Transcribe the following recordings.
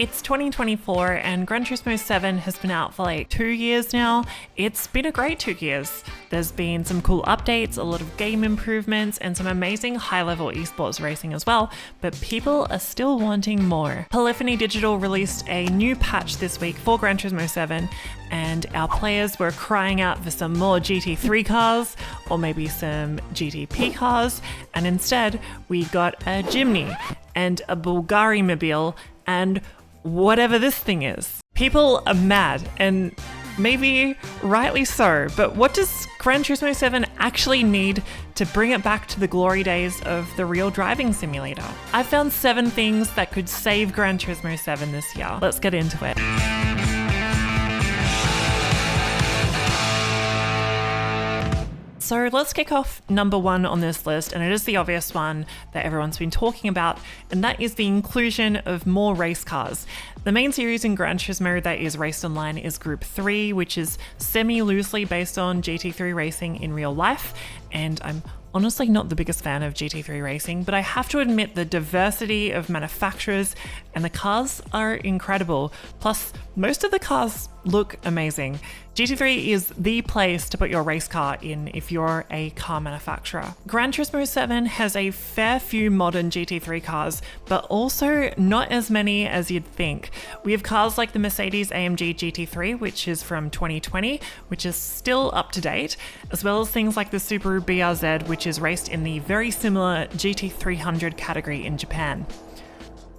It's 2024 and Gran Turismo 7 has been out for like 2 years now. It's been a great 2 years. There's been some cool updates, a lot of game improvements, and some amazing high-level esports racing as well, but people are still wanting more. Polyphony Digital released a new patch this week for Gran Turismo 7, and our players were crying out for some more GT3 cars, or maybe some GTP cars, and instead we got a Jimny and a Bulgari Mobile and whatever this thing is. People are mad, and maybe rightly so, but what does Gran Turismo 7 actually need to bring it back to the glory days of the real driving simulator? I found 7 things that could save Gran Turismo 7 this year. Let's get into it. So let's kick off number 1 on this list, and it is the obvious one that everyone's been talking about, and that is the inclusion of more race cars. The main series in Gran Turismo that is raced online is Group 3, which is semi-loosely based on GT3 racing in real life, and I'm honestly not the biggest fan of GT3 racing, but I have to admit the diversity of manufacturers and the cars are incredible. Plus, most of the cars look amazing. GT3 is the place to put your race car in if you're a car manufacturer. Gran Turismo 7 has a fair few modern GT3 cars, but also not as many as you'd think. We have cars like the Mercedes-AMG GT3, which is from 2020, which is still up to date, as well as things like the Subaru BRZ, which is raced in the very similar GT300 category in Japan.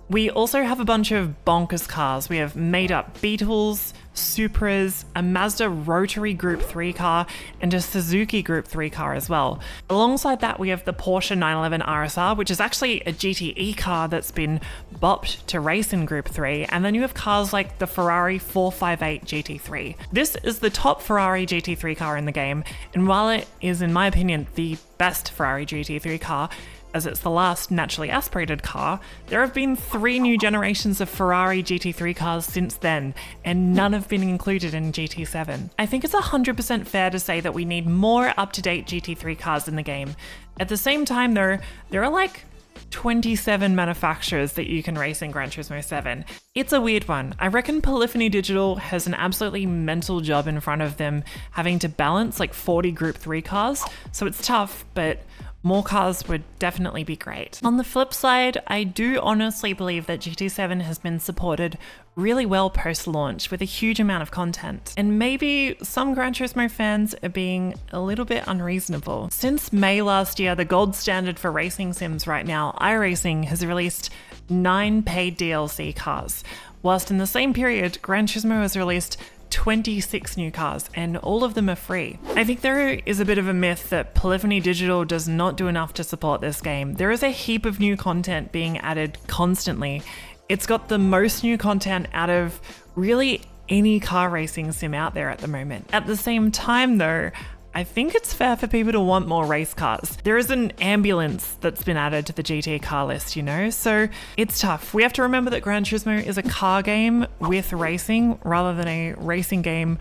We also have a bunch of bonkers cars. We have made-up Beetles, Supras, a Mazda rotary Group 3 car, and a Suzuki Group 3 car as well. Alongside that, we have the Porsche 911 RSR, which is actually a GTE car that's been bopped to race in Group 3, and then you have cars like the Ferrari 458 GT3. This is the top Ferrari GT3 car in the game, and while it is, in my opinion, the best Ferrari GT3 car, as it's the last naturally aspirated car, there have been 3 new generations of Ferrari GT3 cars since then, and none have been included in GT7. I think it's 100% fair to say that we need more up-to-date GT3 cars in the game. At the same time though, there are like 27 manufacturers that you can race in Gran Turismo 7. It's a weird one. I reckon Polyphony Digital has an absolutely mental job in front of them, having to balance like 40 Group 3 cars, so it's tough, but more cars would definitely be great. On the flip side, I do honestly believe that GT7 has been supported really well post-launch with a huge amount of content. And maybe some Gran Turismo fans are being a little bit unreasonable. Since May last year, the gold standard for racing sims right now, iRacing, has released 9 paid DLC cars, whilst in the same period, Gran Turismo has released 26 new cars, and all of them are free. I think there is a bit of a myth that Polyphony Digital does not do enough to support this game. There is a heap of new content being added constantly. It's got the most new content out of really any car racing sim out there at the moment. At the same time though, I think it's fair for people to want more race cars. There is an ambulance that's been added to the GT car list, you know, so it's tough. We have to remember that Gran Turismo is a car game with racing rather than a racing game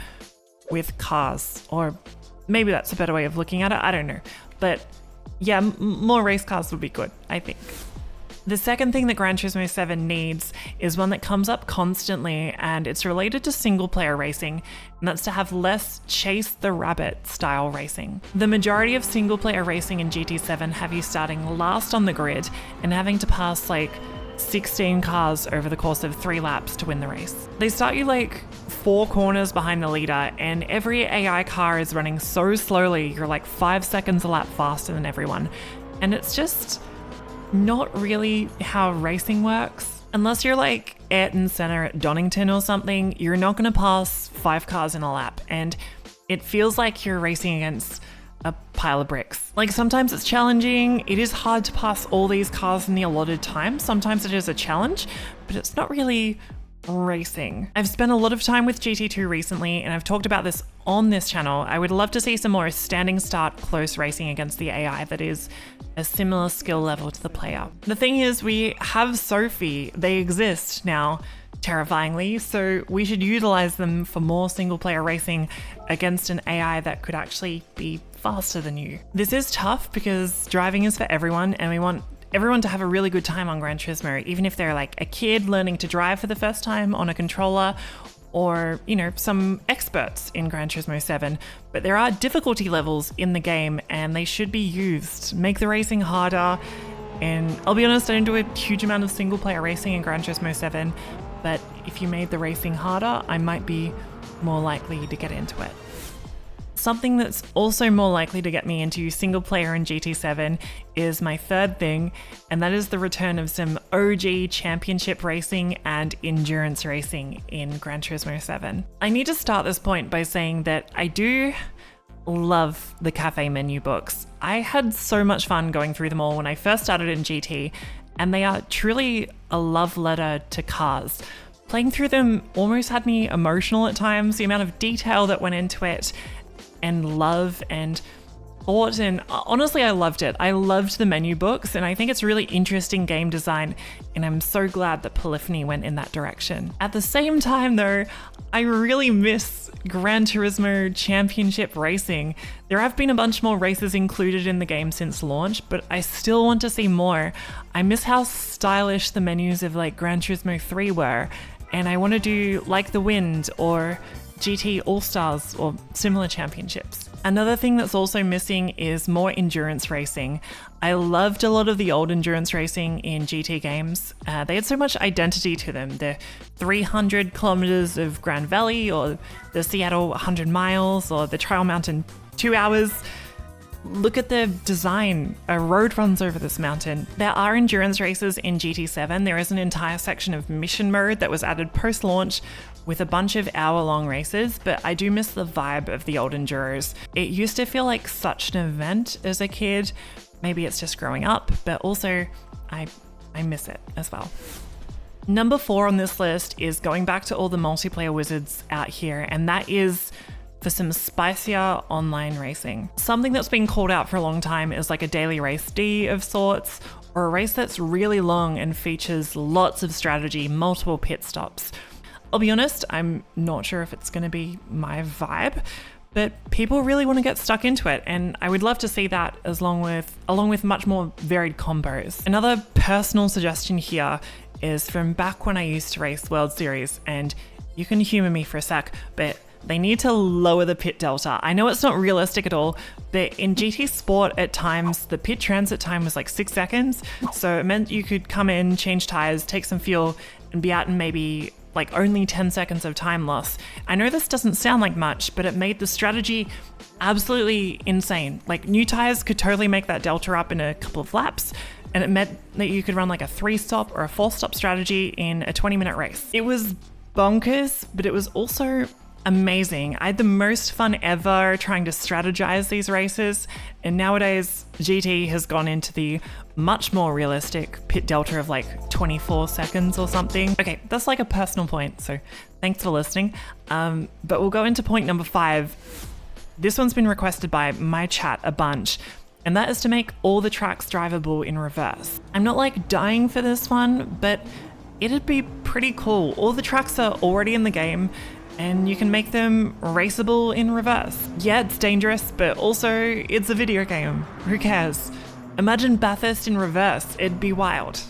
with cars. Or maybe that's a better way of looking at it, I don't know. But yeah, more race cars would be good, I think. The second thing that Gran Turismo 7 needs is one that comes up constantly, and it's related to single player racing, and that's to have less chase the rabbit style racing. The majority of single player racing in GT7 have you starting last on the grid and having to pass like 16 cars over the course of 3 laps to win the race. They start you like 4 corners behind the leader, and every AI car is running so slowly you're like 5 seconds a lap faster than everyone, and it's just not really how racing works. Unless you're like Ayrton Senna at Donington or something, you're not going to pass 5 cars in a lap, and it feels like you're racing against a pile of bricks. Like, sometimes it's challenging, it is hard to pass all these cars in the allotted time, sometimes it is a challenge, but it's not really racing. I've spent a lot of time with GT2 recently, and I've talked about this on this channel. I would love to see some more standing start close racing against the AI that is a similar skill level to the player. The thing is, we have Sophie, they exist now, terrifyingly, so we should utilize them for more single player racing against an AI that could actually be faster than you. This is tough because driving is for everyone, and we want everyone to have a really good time on Gran Turismo, even if they're like a kid learning to drive for the first time on a controller, or, you know, some experts in Gran Turismo 7. But there are difficulty levels in the game and they should be used. Make the racing harder. And I'll be honest, I didn't do a huge amount of single player racing in Gran Turismo 7, but if you made the racing harder, I might be more likely to get into it. Something that's also more likely to get me into single player in GT7 is my third thing, and that is the return of some OG championship racing and endurance racing in Gran Turismo 7. I need to start this point by saying that I do love the cafe menu books. I had so much fun going through them all when I first started in GT, and they are truly a love letter to cars. Playing through them almost had me emotional at times, the amount of detail that went into it, and love and thought, and honestly I loved it. I loved the menu books, and I think it's really interesting game design, and I'm so glad that Polyphony went in that direction. At the same time though, I really miss Gran Turismo Championship racing. There have been a bunch more races included in the game since launch, but I still want to see more. I miss how stylish the menus of like Gran Turismo 3 were, and I want to do Like the Wind or GT All-Stars or similar championships. Another thing that's also missing is more endurance racing. I loved a lot of the old endurance racing in GT games. They had so much identity to them. The 300 kilometers of Grand Valley, or the Seattle 100 miles, or the Trail Mountain 2 hours. Look at the design. A road runs over this mountain. There are endurance races in GT7. There is an entire section of mission mode that was added post-launch with a bunch of hour-long races, but I do miss the vibe of the old Enduros. It used to feel like such an event as a kid. Maybe it's just growing up, but also I miss it as well. Number 4 on this list is going back to all the multiplayer wizards out here, and that is for some spicier online racing. Something that's been called out for a long time is like a daily race D of sorts, or a race that's really long and features lots of strategy, multiple pit stops. I'll be honest, I'm not sure if it's going to be my vibe, but people really want to get stuck into it, and I would love to see that along with much more varied combos. Another personal suggestion here is from back when I used to race World Series, and you can humor me for a sec, but they need to lower the pit delta. I know it's not realistic at all, but in GT Sport at times, the pit transit time was like 6 seconds. So it meant you could come in, change tires, take some fuel, and be out in maybe like only 10 seconds of time loss. I know this doesn't sound like much, but it made the strategy absolutely insane. Like new tires could totally make that delta up in a couple of laps, and it meant that you could run like a 3-stop or a 4-stop strategy in a 20-minute race. It was bonkers, but it was also amazing. I had the most fun ever trying to strategize these races, and nowadays GT has gone into the much more realistic pit delta of like 24 seconds or something. Okay, that's like a personal point, so thanks for listening. But we'll go into point number 5. This one's been requested by my chat a bunch, and that is to make all the tracks drivable in reverse. I'm not like dying for this one, but it'd be pretty cool. All the tracks are already in the game, and you can make them raceable in reverse. Yeah, it's dangerous, but also it's a video game. Who cares? Imagine Bathurst in reverse, it'd be wild.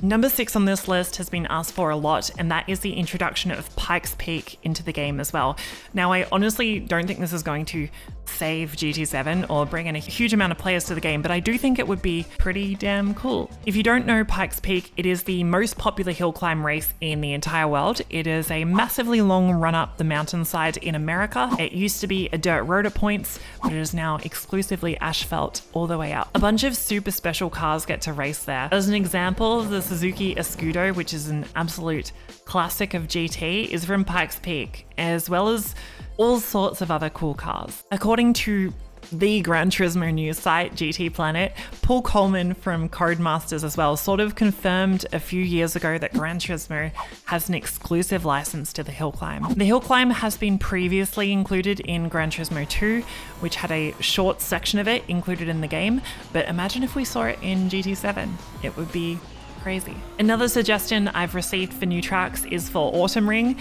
Number 6 on this list has been asked for a lot, and that is the introduction of Pikes Peak into the game as well. Now, I honestly don't think this is going to save GT7 or bring in a huge amount of players to the game, but I do think it would be pretty damn cool. If you don't know Pikes Peak, it is the most popular hill climb race in the entire world. It is a massively long run up the mountainside in America. It used to be a dirt road at points, but it is now exclusively asphalt all the way up. A bunch of super special cars get to race there. As an example, the Suzuki Escudo, which is an absolute classic of GT, is from Pikes Peak, as well as all sorts of other cool cars. According to the Gran Turismo news site, GT Planet, Paul Coleman from Codemasters as well sort of confirmed a few years ago that Gran Turismo has an exclusive license to the hill climb. The hill climb has been previously included in Gran Turismo 2, which had a short section of it included in the game, but imagine if we saw it in GT7. It would be crazy. Another suggestion I've received for new tracks is for Autumn Ring,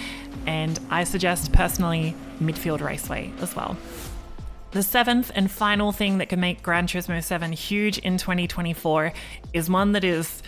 and I suggest personally Midfield Raceway as well. The seventh and final thing that can make Gran Turismo 7 huge in 2024 is one that is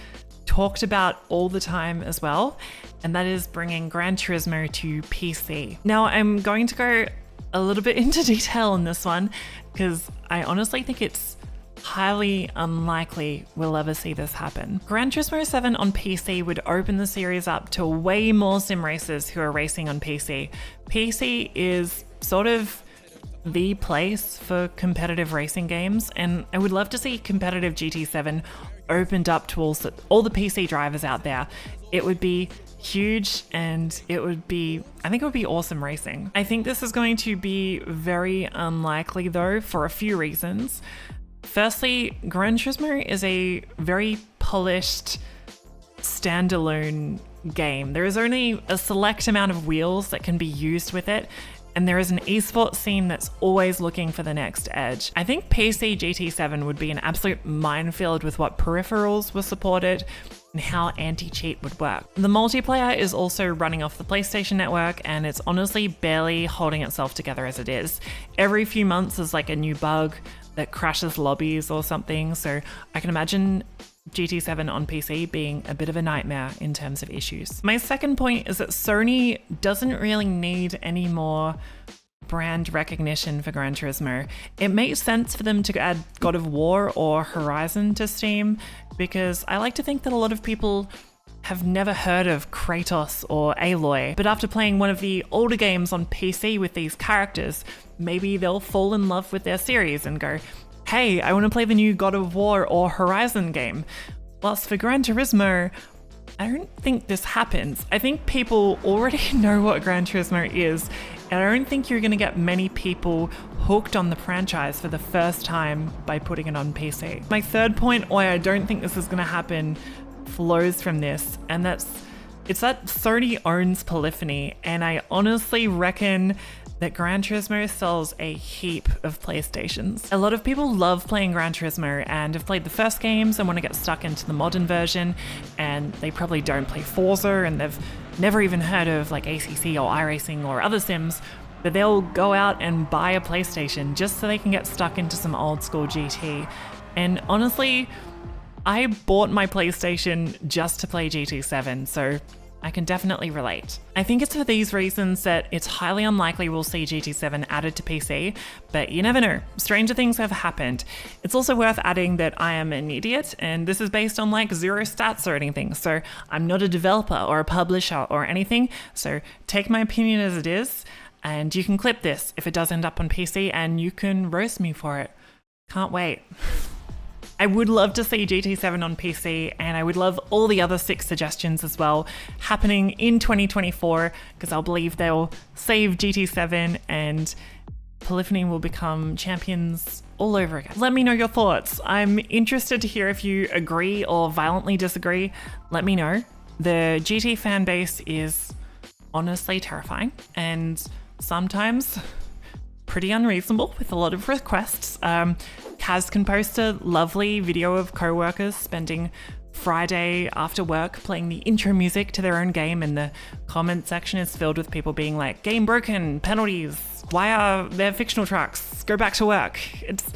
talked about all the time as well, and that is bringing Gran Turismo to PC. Now, I'm going to go a little bit into detail on this one because I honestly think it's highly unlikely we'll ever see this happen. Gran Turismo 7 on PC would open the series up to way more sim racers who are racing on PC. PC is sort of the place for competitive racing games, and I would love to see competitive GT7 opened up to all the PC drivers out there. It would be huge, and I think it would be awesome racing. I think this is going to be very unlikely though, for a few reasons. Firstly, Gran Turismo is a very polished standalone game. There is only a select amount of wheels that can be used with it, and there is an esports scene that's always looking for the next edge. I think PC GT7 would be an absolute minefield with what peripherals were supported and how anti-cheat would work. The multiplayer is also running off the PlayStation Network, and it's honestly barely holding itself together as it is. Every few months there's like a new bug that crashes lobbies or something, so I can imagine GT7 on PC being a bit of a nightmare in terms of issues. My second point is that Sony doesn't really need any more brand recognition for Gran Turismo. It makes sense for them to add God of War or Horizon to Steam, because I like to think that a lot of people have never heard of Kratos or Aloy, but after playing one of the older games on PC with these characters, maybe they'll fall in love with their series and go, hey, I want to play the new God of War or Horizon game. Whilst for Gran Turismo, I don't think this happens. I think people already know what Gran Turismo is, and I don't think you're going to get many people hooked on the franchise for the first time by putting it on PC. My third point, why I don't think this is going to happen, flows from this, and it's that Sony owns Polyphony, and I honestly reckon that Gran Turismo sells a heap of PlayStations. A lot of people love playing Gran Turismo and have played the first games and want to get stuck into the modern version, and they probably don't play Forza and they've never even heard of like ACC or iRacing or other sims, but they'll go out and buy a PlayStation just so they can get stuck into some old school GT. And honestly, I bought my PlayStation just to play GT7, so I can definitely relate. I think it's for these reasons that it's highly unlikely we'll see GT7 added to PC, but you never know. Stranger things have happened. It's also worth adding that I am an idiot, and this is based on like zero stats or anything, so I'm not a developer or a publisher or anything, so take my opinion as it is, and you can clip this if it does end up on PC, and you can roast me for it. Can't wait. I would love to see GT7 on PC, and I would love all the other 6 suggestions as well happening in 2024, because I'll believe they'll save GT7 and Polyphony will become champions all over again. Let me know your thoughts. I'm interested to hear if you agree or violently disagree. Let me know. The GT fan base is honestly terrifying and sometimes pretty unreasonable with a lot of requests. Kaz can post a lovely video of co-workers spending Friday after work playing the intro music to their own game, and the comment section is filled with people being like, game broken, penalties, why are there fictional trucks, go back to work. It's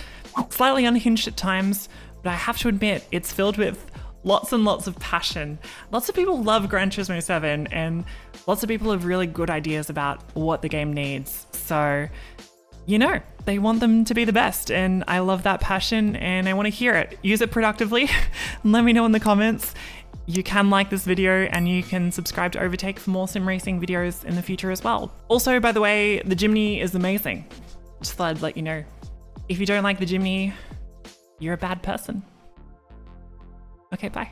slightly unhinged at times, but I have to admit it's filled with lots and lots of passion. Lots of people love Gran Turismo 7, and lots of people have really good ideas about what the game needs. So, you know, they want them to be the best, and I love that passion and I want to hear it. Use it productively. Let me know in the comments. You can like this video and you can subscribe to Overtake for more sim racing videos in the future as well. Also, by the way, the Jimny is amazing. Just thought I'd let you know. If you don't like the Jimny, you're a bad person. Okay, bye.